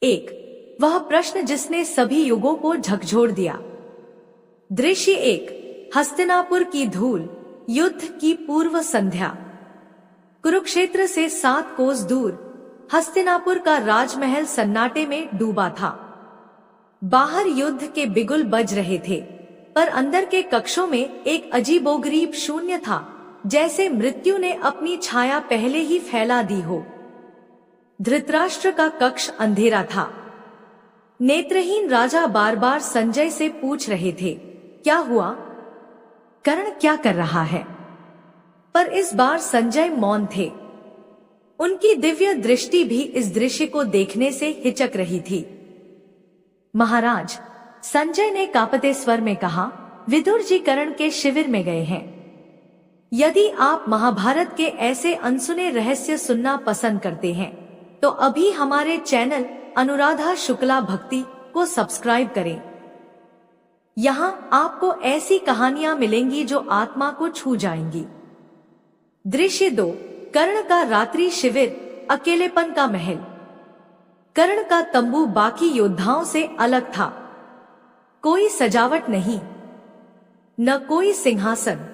एक, वह प्रश्न जिसने सभी युगों को झकझोर दिया। दृश्य एक, हस्तिनापुर की धूल, युद्ध की पूर्व संध्या। कुरुक्षेत्र से 7 कोस दूर हस्तिनापुर का राजमहल सन्नाटे में डूबा था। बाहर युद्ध के बिगुल बज रहे थे, पर अंदर के कक्षों में एक अजीबोगरीब शून्य था, जैसे मृत्यु ने अपनी छाया पहले ही फैला दी हो। धृतराष्ट्र का कक्ष अंधेरा था। नेत्रहीन राजा बार बार संजय से पूछ रहे थे, क्या हुआ? कर्ण क्या कर रहा है? पर इस बार संजय मौन थे। उनकी दिव्य दृष्टि भी इस दृश्य को देखने से हिचक रही थी। महाराज, संजय ने कांपते स्वर में कहा, विदुर जी कर्ण के शिविर में गए हैं। यदि आप महाभारत के ऐसे अनसुने रहस्य सुनना पसंद करते हैं, तो अभी हमारे चैनल अनुराधा शुक्ला भक्ति को सब्सक्राइब करें। यहाँ आपको ऐसी कहानियां मिलेंगी जो आत्मा को छू जाएंगी। दृश्य 2, कर्ण का रात्रि शिविर, अकेलेपन का महल। कर्ण का तंबू बाकी योद्धाओं से अलग था। कोई सजावट नहीं, न कोई सिंहासन,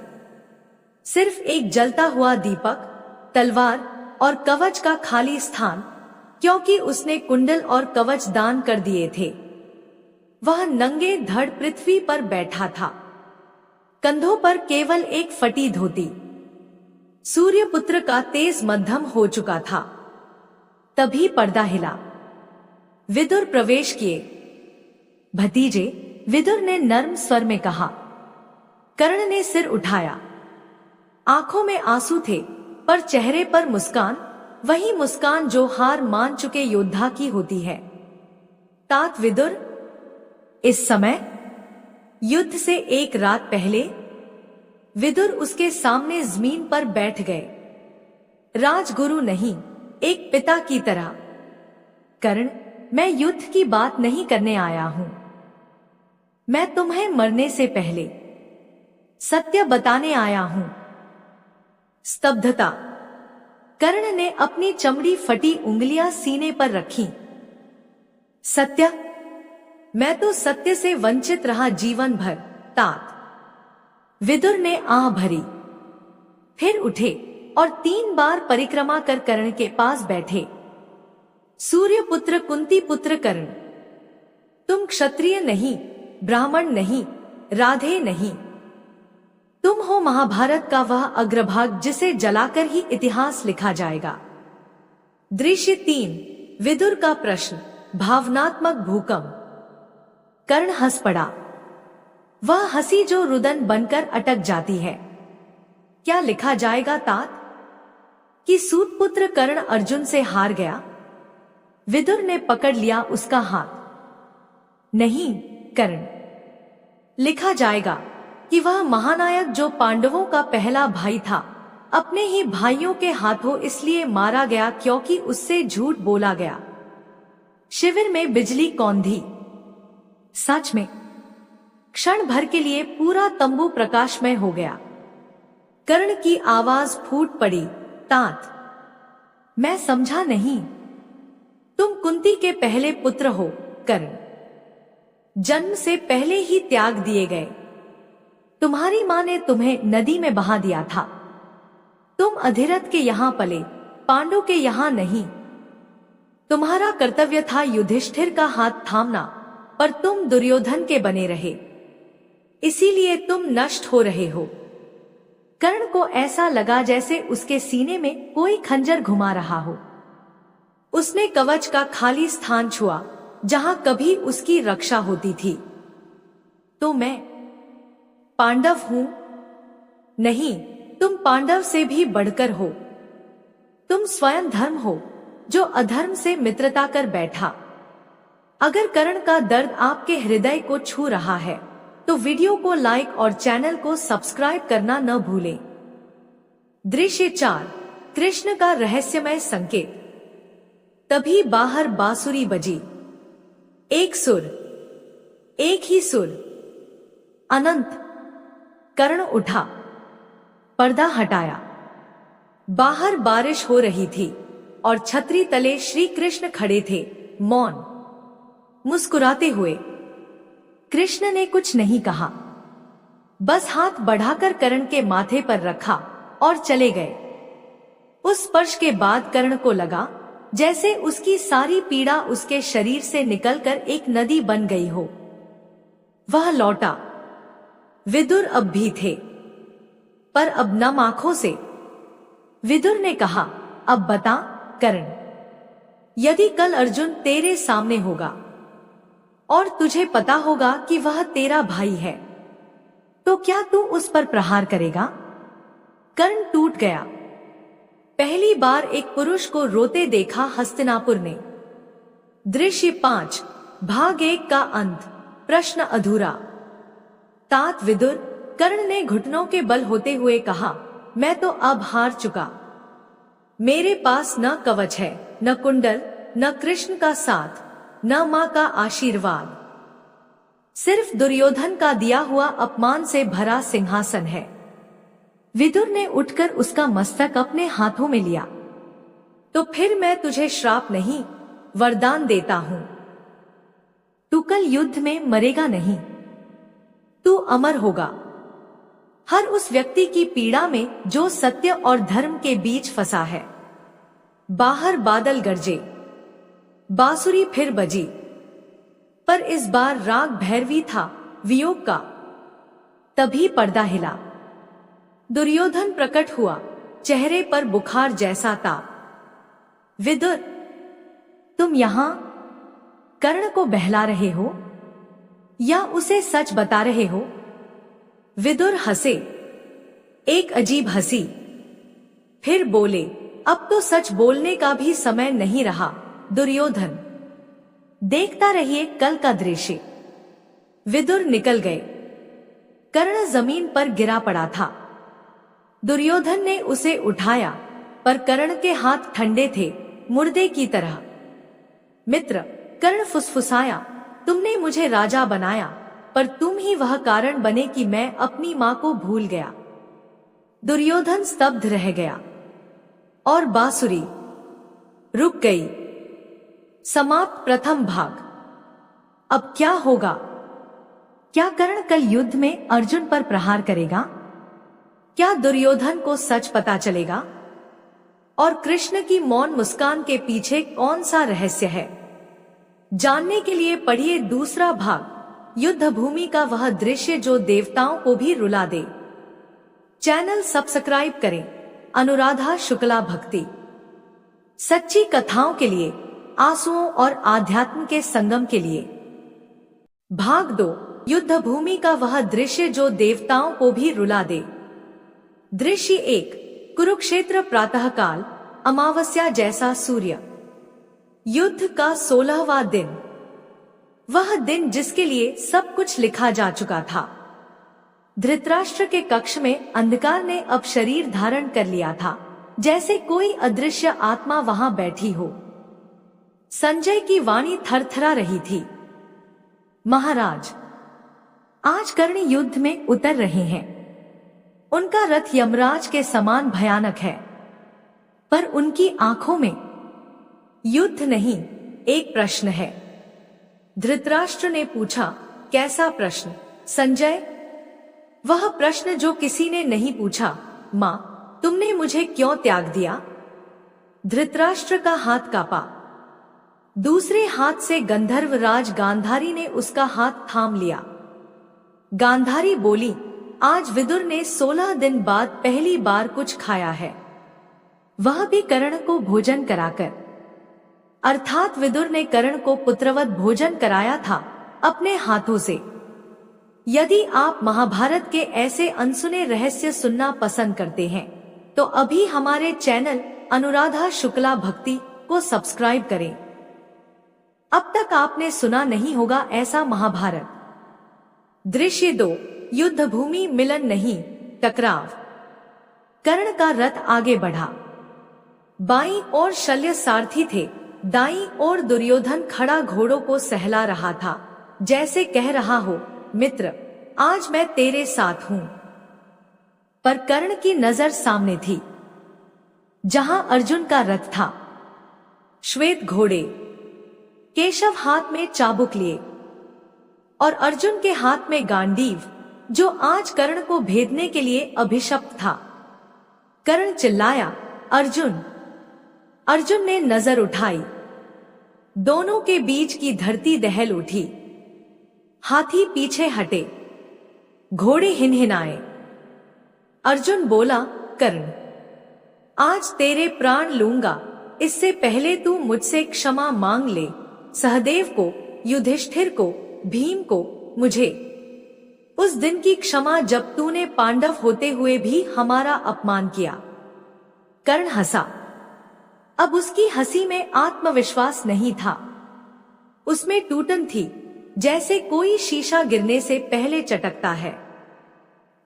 सिर्फ एक जलता हुआ दीपक, तलवार और कवच का खाली स्थान, क्योंकि उसने कुंडल और कवच दान कर दिए थे। वह नंगे धड़ पृथ्वी पर बैठा था, कंधों पर केवल एक फटी धोती। सूर्यपुत्र का तेज मध्यम हो चुका था। तभी पर्दा हिला। विदुर प्रवेश किए। भतीजे, विदुर ने नर्म स्वर में कहा। कर्ण ने सिर उठाया। आंखों में आंसू थे, पर चेहरे पर मुस्कान, वही मुस्कान जो हार मान चुके योद्धा की होती है। तात विदुर, इस समय? युद्ध से एक रात पहले। विदुर उसके सामने जमीन पर बैठ गए। राजगुरु नहीं, एक पिता की तरह। कर्ण, मैं युद्ध की बात नहीं करने आया हूं। मैं तुम्हें मरने से पहले सत्य बताने आया हूं। स्तब्धता। कर्ण ने अपनी चमड़ी फटी उंगलियां सीने पर रखी। सत्य? मैं तो सत्य से वंचित रहा जीवन भर, तात। विदुर ने आह भरी। फिर उठे और 3 बार परिक्रमा कर कर्ण के पास बैठे। सूर्यपुत्र, कुंती पुत्र कर्ण, तुम क्षत्रिय नहीं, ब्राह्मण नहीं, राधे नहीं। तुम हो महाभारत का वह अग्रभाग जिसे जलाकर ही इतिहास लिखा जाएगा। दृश्य 3, विदुर का प्रश्न, भावनात्मक भूकंप। कर्ण हंस पड़ा। वह हंसी जो रुदन बनकर अटक जाती है। क्या लिखा जाएगा तात? कि सूतपुत्र कर्ण अर्जुन से हार गया? विदुर ने पकड़ लिया उसका हाथ। नहीं कर्ण, लिखा जाएगा कि वह महानायक जो पांडवों का पहला भाई था, अपने ही भाइयों के हाथों इसलिए मारा गया क्योंकि उससे झूठ बोला गया। शिविर में बिजली कौंधी। सच में क्षण भर के लिए पूरा तंबू प्रकाशमय हो गया। कर्ण की आवाज फूट पड़ी, तात, मैं समझा नहीं। तुम कुंती के पहले पुत्र हो कर्ण, जन्म से पहले ही त्याग दिए गए। तुम्हारी मां ने तुम्हें नदी में बहा दिया था। तुम अधिरथ के यहां पले, पांडु के यहां नहीं। तुम्हारा कर्तव्य था युधिष्ठिर का हाथ थामना, पर तुम दुर्योधन के बने रहे, इसीलिए तुम नष्ट हो रहे हो। कर्ण को ऐसा लगा जैसे उसके सीने में कोई खंजर घुमा रहा हो। उसने कवच का खाली स्थान छुआ, जहां कभी उसकी रक्षा होती थी। तो मैं पांडव हूं? नहीं, तुम पांडव से भी बढ़कर हो। तुम स्वयं धर्म हो, जो अधर्म से मित्रता कर बैठा। अगर कर्ण का दर्द आपके हृदय को छू रहा है, तो वीडियो को लाइक और चैनल को सब्सक्राइब करना न भूलें। दृश्य 4, कृष्ण का रहस्यमय संकेत। तभी बाहर बांसुरी बजी। एक सुर, एक ही सुर, अनंत। कर्ण उठा, पर्दा हटाया। बाहर बारिश हो रही थी और छतरी तले श्री कृष्ण खड़े थे, मौन। मुस्कुराते हुए। कृष्ण ने कुछ नहीं कहा, बस हाथ बढ़ाकर कर्ण के माथे पर रखा और चले गए। उस स्पर्श के बाद कर्ण को लगा जैसे उसकी सारी पीड़ा उसके शरीर से निकलकर एक नदी बन गई हो। वह लौटा। विदुर अब भी थे, पर अब नम आंखों से। विदुर ने कहा, अब बता कर्ण, यदि कल अर्जुन तेरे सामने होगा और तुझे पता होगा कि वह तेरा भाई है, तो क्या तू उस पर प्रहार करेगा? कर्ण टूट गया। पहली बार एक पुरुष को रोते देखा हस्तिनापुर ने। दृश्य 5 भाग 1 का अंत। प्रश्न अधूरा। तात विदुर, कर्ण ने घुटनों के बल होते हुए कहा, मैं तो अब हार चुका। मेरे पास न कवच है, न कुंडल, न कृष्ण का साथ, न मां का आशीर्वाद। सिर्फ दुर्योधन का दिया हुआ अपमान से भरा सिंहासन है। विदुर ने उठकर उसका मस्तक अपने हाथों में लिया। तो फिर मैं तुझे श्राप नहीं, वरदान देता हूं। तू कल युद्ध में मरेगा नहीं, तू अमर होगा। हर उस व्यक्ति की पीड़ा में जो सत्य और धर्म के बीच फंसा है। बाहर बादल गरजे, बांसुरी फिर बजी, पर इस बार राग भैरवी था वियोग का। तभी पर्दा हिला। दुर्योधन प्रकट हुआ, चेहरे पर बुखार जैसा ताप। विदुर, तुम यहां कर्ण को बहला रहे हो या उसे सच बता रहे हो? विदुर हंसे, एक अजीब हंसी। फिर बोले, अब तो सच बोलने का भी समय नहीं रहा दुर्योधन। देखता रहिए कल का दृश्य। विदुर निकल गए। कर्ण जमीन पर गिरा पड़ा था। दुर्योधन ने उसे उठाया, पर कर्ण के हाथ ठंडे थे, मुर्दे की तरह। मित्र, कर्ण फुसफुसाया, तुमने मुझे राजा बनाया, पर तुम ही वह कारण बने कि मैं अपनी मां को भूल गया। दुर्योधन स्तब्ध रह गया और बांसुरी रुक गई। समाप्त प्रथम भाग। अब क्या होगा? क्या कर्ण कल युद्ध में अर्जुन पर प्रहार करेगा? क्या दुर्योधन को सच पता चलेगा? और कृष्ण की मौन मुस्कान के पीछे कौन सा रहस्य है? जानने के लिए पढ़िए दूसरा भाग, युद्ध भूमि का वह दृश्य जो देवताओं को भी रुला दे। चैनल सब्सक्राइब करें। अनुराधा शुक्ला भक्ति, सच्ची कथाओं के लिए, आंसुओं और आध्यात्म के संगम के लिए। भाग 2, युद्ध भूमि का वह दृश्य जो देवताओं को भी रुला दे। दृश्य 1, कुरुक्षेत्र प्रातःकाल, अमावस्या जैसा सूर्य। युद्ध का 16वां दिन। वह दिन जिसके लिए सब कुछ लिखा जा चुका था। धृतराष्ट्र के कक्ष में अंधकार ने अब शरीर धारण कर लिया था, जैसे कोई अदृश्य आत्मा वहां बैठी हो। संजय की वाणी थरथरा रही थी। महाराज, आज कर्ण युद्ध में उतर रहे हैं। उनका रथ यमराज के समान भयानक है, पर उनकी आंखों में युद्ध नहीं, एक प्रश्न है। धृतराष्ट्र ने पूछा, कैसा प्रश्न संजय? वह प्रश्न जो किसी ने नहीं पूछा, मां, तुमने मुझे क्यों त्याग दिया? धृतराष्ट्र का हाथ कांपा। दूसरे हाथ से गंधर्व राज गांधारी ने उसका हाथ थाम लिया। गांधारी बोली, आज विदुर ने 16 दिन बाद पहली बार कुछ खाया है, वह भी कर्ण को भोजन कराकर। अर्थात विदुर ने कर्ण को पुत्रवत भोजन कराया था अपने हाथों से। यदि आप महाभारत के ऐसे अनसुने रहस्य सुनना पसंद करते हैं, तो अभी हमारे चैनल अनुराधा शुक्ला भक्ति को सब्सक्राइब करें। अब तक आपने सुना नहीं होगा ऐसा महाभारत। दृश्य 2, युद्ध भूमि, मिलन नहीं टकराव। कर्ण का रथ आगे बढ़ा। बाईं ओर शल्य सारथी थे, दाईं ओर दुर्योधन खड़ा घोड़ों को सहला रहा था, जैसे कह रहा हो, मित्र, आज मैं तेरे साथ हूं। पर कर्ण की नजर सामने थी, जहां अर्जुन का रथ था। श्वेत घोड़े, केशव हाथ में चाबुक लिए और अर्जुन के हाथ में गांडीव, जो आज कर्ण को भेदने के लिए अभिशप्त था। कर्ण चिल्लाया, अर्जुन! अर्जुन ने नजर उठाई। दोनों के बीच की धरती दहल उठी। हाथी पीछे हटे, घोड़े हिनहिनाए। अर्जुन बोला, कर्ण, आज तेरे प्राण लूंगा, इससे पहले तू मुझसे क्षमा मांग ले। सहदेव को, युधिष्ठिर को, भीम को, मुझे। उस दिन की क्षमा जब तूने पांडव होते हुए भी हमारा अपमान किया। कर्ण हंसा। अब उसकी हंसी में आत्मविश्वास नहीं था, उसमें टूटन थी, जैसे कोई शीशा गिरने से पहले चटकता है।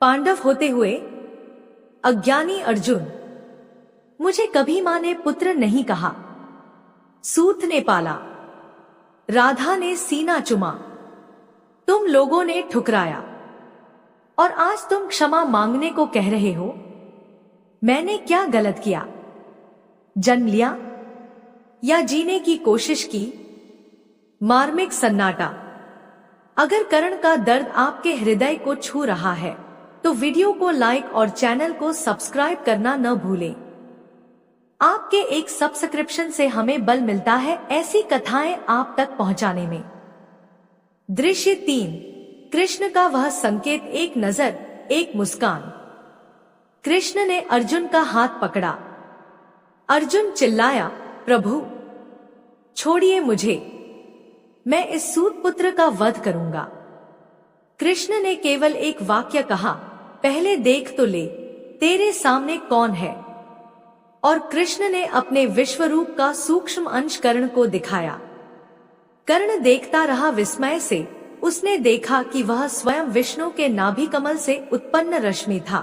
पांडव होते हुए? अज्ञानी अर्जुन! मुझे कभी मां ने पुत्र नहीं कहा, सूत ने पाला, राधा ने सीना चुमा, तुम लोगों ने ठुकराया, और आज तुम क्षमा मांगने को कह रहे हो। मैंने क्या गलत किया? जन्म लिया या जीने की कोशिश की? मार्मिक सन्नाटा। अगर कर्ण का दर्द आपके हृदय को छू रहा है तो वीडियो को लाइक और चैनल को सब्सक्राइब करना न भूलें। आपके एक सब्सक्रिप्शन से हमें बल मिलता है ऐसी कथाएं आप तक पहुंचाने में। दृश्य 3। कृष्ण का वह संकेत, एक नजर, एक मुस्कान। कृष्ण ने अर्जुन का हाथ पकड़ा। अर्जुन चिल्लाया, प्रभु छोड़िए मुझे, मैं इस सूत पुत्र का वध करूंगा। कृष्ण ने केवल एक वाक्य कहा, पहले देख तो ले, तेरे सामने कौन है। और कृष्ण ने अपने विश्वरूप का सूक्ष्म अंश कर्ण को दिखाया। कर्ण देखता रहा विस्मय से। उसने देखा कि वह स्वयं विष्णु के नाभि कमल से उत्पन्न रश्मि था।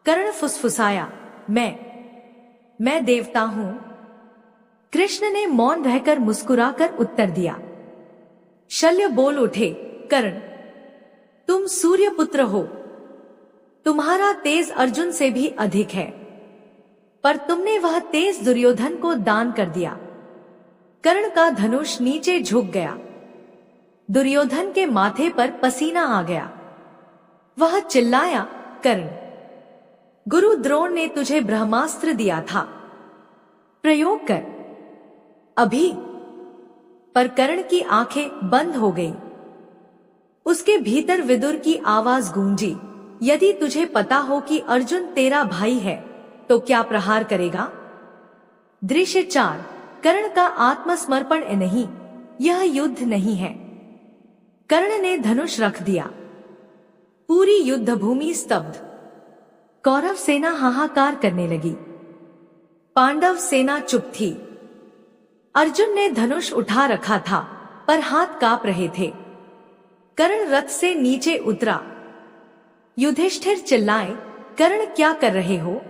कर्ण फुसफुसाया, मैं देवता हूं। कृष्ण ने मौन रहकर मुस्कुराकर उत्तर दिया। शल्य बोल उठे, कर्ण, तुम सूर्य पुत्र हो, तुम्हारा तेज अर्जुन से भी अधिक है, पर तुमने वह तेज दुर्योधन को दान कर दिया। कर्ण का धनुष नीचे झुक गया। दुर्योधन के माथे पर पसीना आ गया। वह चिल्लाया, कर्ण, गुरु द्रोण ने तुझे ब्रह्मास्त्र दिया था, प्रयोग कर अभी। पर कर्ण की आंखें बंद हो गईं। उसके भीतर विदुर की आवाज गूंजी, यदि तुझे पता हो कि अर्जुन तेरा भाई है तो क्या प्रहार करेगा। दृश्य 4। कर्ण का आत्मसमर्पण नहीं, यह युद्ध नहीं है। कर्ण ने धनुष रख दिया। पूरी युद्ध भूमि स्तब्ध। कौरव सेना हाहाकार करने लगी। पांडव सेना चुप थी। अर्जुन ने धनुष उठा रखा था, पर हाथ कांप रहे थे। कर्ण रथ से नीचे उतरा। युधिष्ठिर चिल्लाए, कर्ण क्या कर रहे हो।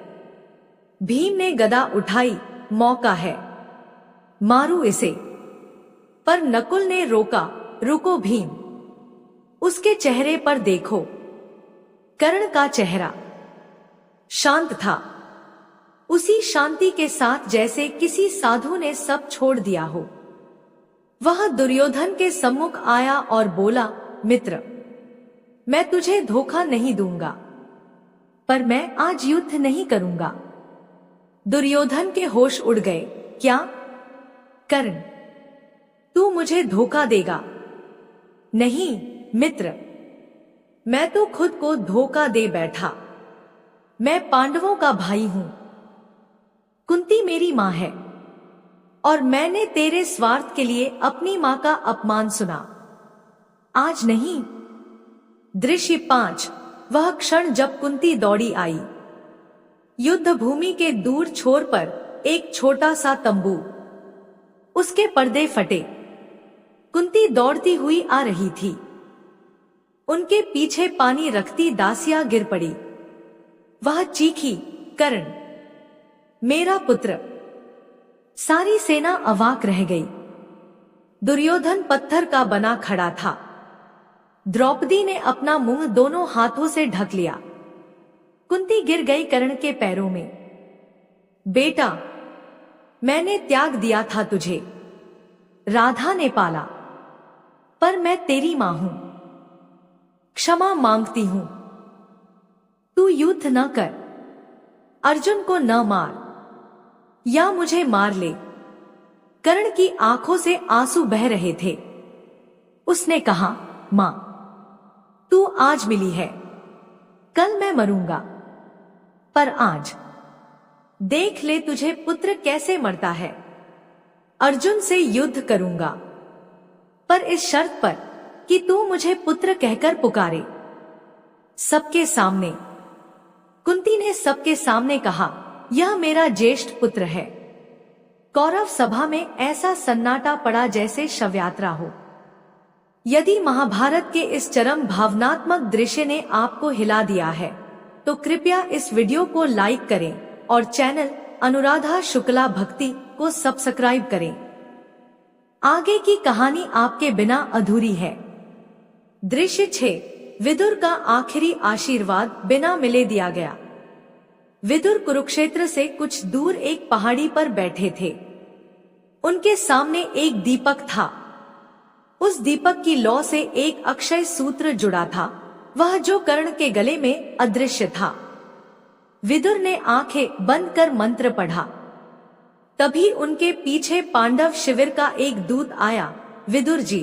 भीम ने गदा उठाई, मौका है, मारू इसे। पर नकुल ने रोका, रुको भीम, उसके चेहरे पर देखो। कर्ण का चेहरा शांत था, उसी शांति के साथ जैसे किसी साधु ने सब छोड़ दिया हो। वह दुर्योधन के सम्मुख आया और बोला, मित्र, मैं तुझे धोखा नहीं दूंगा, पर मैं आज युद्ध नहीं करूंगा। दुर्योधन के होश उड़ गए। क्या कर्ण, तू मुझे धोखा देगा? नहीं मित्र, मैं तो खुद को धोखा दे बैठा। मैं पांडवों का भाई हूं। कुंती मेरी मां है और मैंने तेरे स्वार्थ के लिए अपनी मां का अपमान सुना, आज नहीं। दृश्य 5। वह क्षण जब कुंती दौड़ी आई। युद्ध भूमि के दूर छोर पर एक छोटा सा तंबू, उसके पर्दे फटे। कुंती दौड़ती हुई आ रही थी। उनके पीछे पानी रखती दासियां गिर पड़ी। वह चीखी, कर्ण, मेरा पुत्र। सारी सेना अवाक रह गई। दुर्योधन पत्थर का बना खड़ा था। द्रौपदी ने अपना मुंह दोनों हाथों से ढक लिया। कुंती गिर गई कर्ण के पैरों में। बेटा, मैंने त्याग दिया था तुझे, राधा ने पाला, पर मैं तेरी मां हूं, क्षमा मांगती हूं। तू युद्ध न कर, अर्जुन को न मार, या मुझे मार ले। कर्ण की आंखों से आंसू बह रहे थे। उसने कहा, मां, तू आज मिली है, कल मैं मरूंगा, पर आज देख ले तुझे पुत्र कैसे मरता है। अर्जुन से युद्ध करूंगा, पर इस शर्त पर कि तू मुझे पुत्र कहकर पुकारे। सबके सामने कुंती ने सबके सामने कहा, यह मेरा ज्येष्ठ पुत्र है। कौरव सभा में ऐसा सन्नाटा पड़ा जैसे शवयात्रा हो। यदि महाभारत के इस चरम भावनात्मक दृश्य ने आपको हिला दिया है, तो कृपया इस वीडियो को लाइक करें और चैनल अनुराधा शुक्ला भक्ति को सब्सक्राइब करें। आगे की कहानी आपके बिना अधूरी है। दृश्य 6, विदुर का आखिरी आशीर्वाद बिना मिले दिया गया। विदुर कुरुक्षेत्र से कुछ दूर एक पहाड़ी पर बैठे थे। उनके सामने एक दीपक था। उस दीपक की लौ से एक अक्षय सूत्र जुड़ा था, वह जो कर्ण के गले में अदृश्य था। विदुर ने आंखें बंद कर मंत्र पढ़ा। तभी उनके पीछे पांडव शिविर का एक दूत आया। विदुर जी,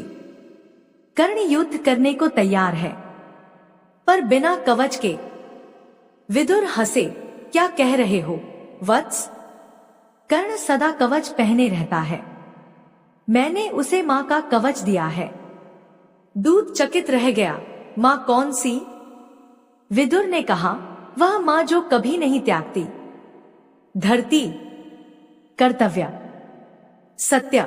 कर्ण युद्ध करने को तैयार है, पर बिना कवच के। विदुर हंसे, क्या कह रहे हो वत्स? कर्ण सदा कवच पहने रहता है, मैंने उसे मां का कवच दिया है। दूत चकित रह गया, मां कौन सी? विदुर ने कहा, वह मां जो कभी नहीं त्यागती, धरती, कर्तव्य, सत्य।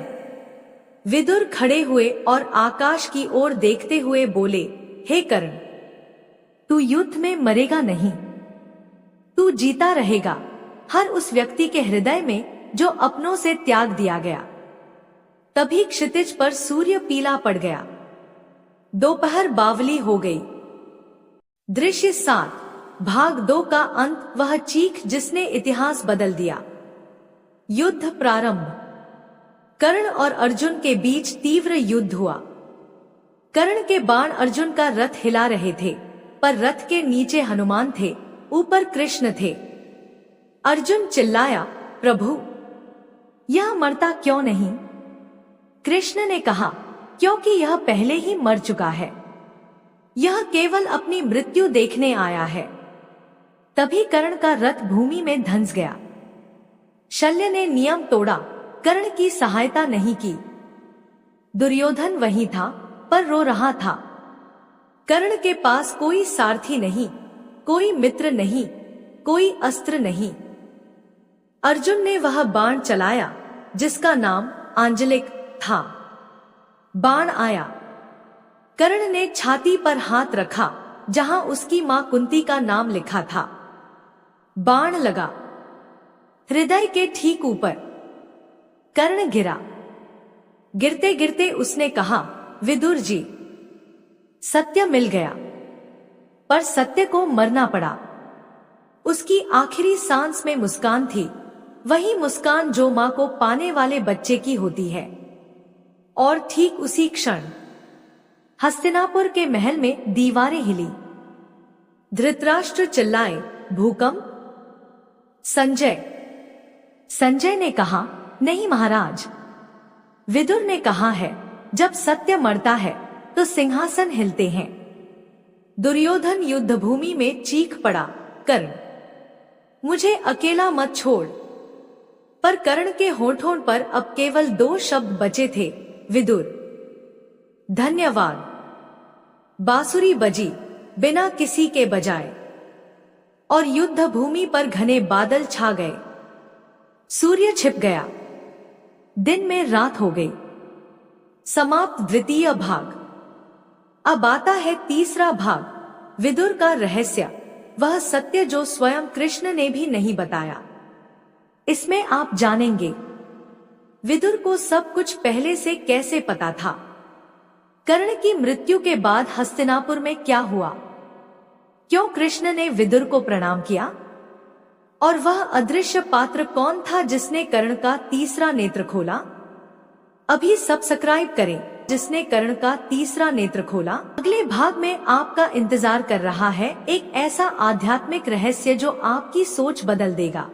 विदुर खड़े हुए और आकाश की ओर देखते हुए बोले, हे कर्ण, तू युद्ध में मरेगा नहीं, तू जीता रहेगा हर उस व्यक्ति के हृदय में जो अपनों से त्याग दिया गया। तभी क्षितिज पर सूर्य पीला पड़ गया। दोपहर बावली हो गई। दृश्य 7, भाग 2 का अंत, वह चीख जिसने इतिहास बदल दिया। युद्ध प्रारंभ। कर्ण और अर्जुन के बीच तीव्र युद्ध हुआ। कर्ण के बाण अर्जुन का रथ हिला रहे थे, पर रथ के नीचे हनुमान थे, ऊपर कृष्ण थे। अर्जुन चिल्लाया, प्रभु, यह मरता क्यों नहीं? कृष्ण ने कहा, क्योंकि यह पहले ही मर चुका है, यह केवल अपनी मृत्यु देखने आया है। तभी कर्ण का रथ भूमि में धंस गया। शल्य ने नियम तोड़ा, कर्ण की सहायता नहीं की। दुर्योधन वहीं था, पर रो रहा था। कर्ण के पास कोई सारथी नहीं, कोई मित्र नहीं, कोई अस्त्र नहीं। अर्जुन ने वह बाण चलाया जिसका नाम आंजलिक था। बाण आया, कर्ण ने छाती पर हाथ रखा जहां उसकी मां कुंती का नाम लिखा था। बाण लगा हृदय के ठीक ऊपर। कर्ण गिरा। गिरते गिरते उसने कहा, विदुर जी, सत्य मिल गया, पर सत्य को मरना पड़ा। उसकी आखिरी सांस में मुस्कान थी, वही मुस्कान जो मां को पाने वाले बच्चे की होती है। और ठीक उसी क्षण हस्तिनापुर के महल में दीवारें हिली। धृतराष्ट्र चिल्लाए, भूकंप? संजय ने कहा, नहीं महाराज। विदुर ने कहा है, जब सत्य मरता है तो सिंहासन हिलते हैं। दुर्योधन युद्ध भूमि में चीख पड़ा, कर्ण, मुझे अकेला मत छोड़। पर कर्ण के होठों पर अब केवल 2 शब्द बचे थे, विदुर, धन्यवाद। बांसुरी बजी बिना किसी के बजाए, और युद्ध भूमि पर घने बादल छा गए। सूर्य छिप गया, दिन में रात हो गई। समाप्त द्वितीय भाग। अब आता है तीसरा भाग, विदुर का रहस्य, वह सत्य जो स्वयं कृष्ण ने भी नहीं बताया। इसमें आप जानेंगे विदुर को सब कुछ पहले से कैसे पता था, कर्ण की मृत्यु के बाद हस्तिनापुर में क्या हुआ, क्यों कृष्ण ने विदुर को प्रणाम किया, और वह अदृश्य पात्र कौन था जिसने कर्ण का तीसरा नेत्र खोला। अभी सब्सक्राइब करें जिसने कर्ण का तीसरा नेत्र खोला। अगले भाग में आपका इंतजार कर रहा है एक ऐसा आध्यात्मिक रहस्य जो आपकी सोच बदल देगा।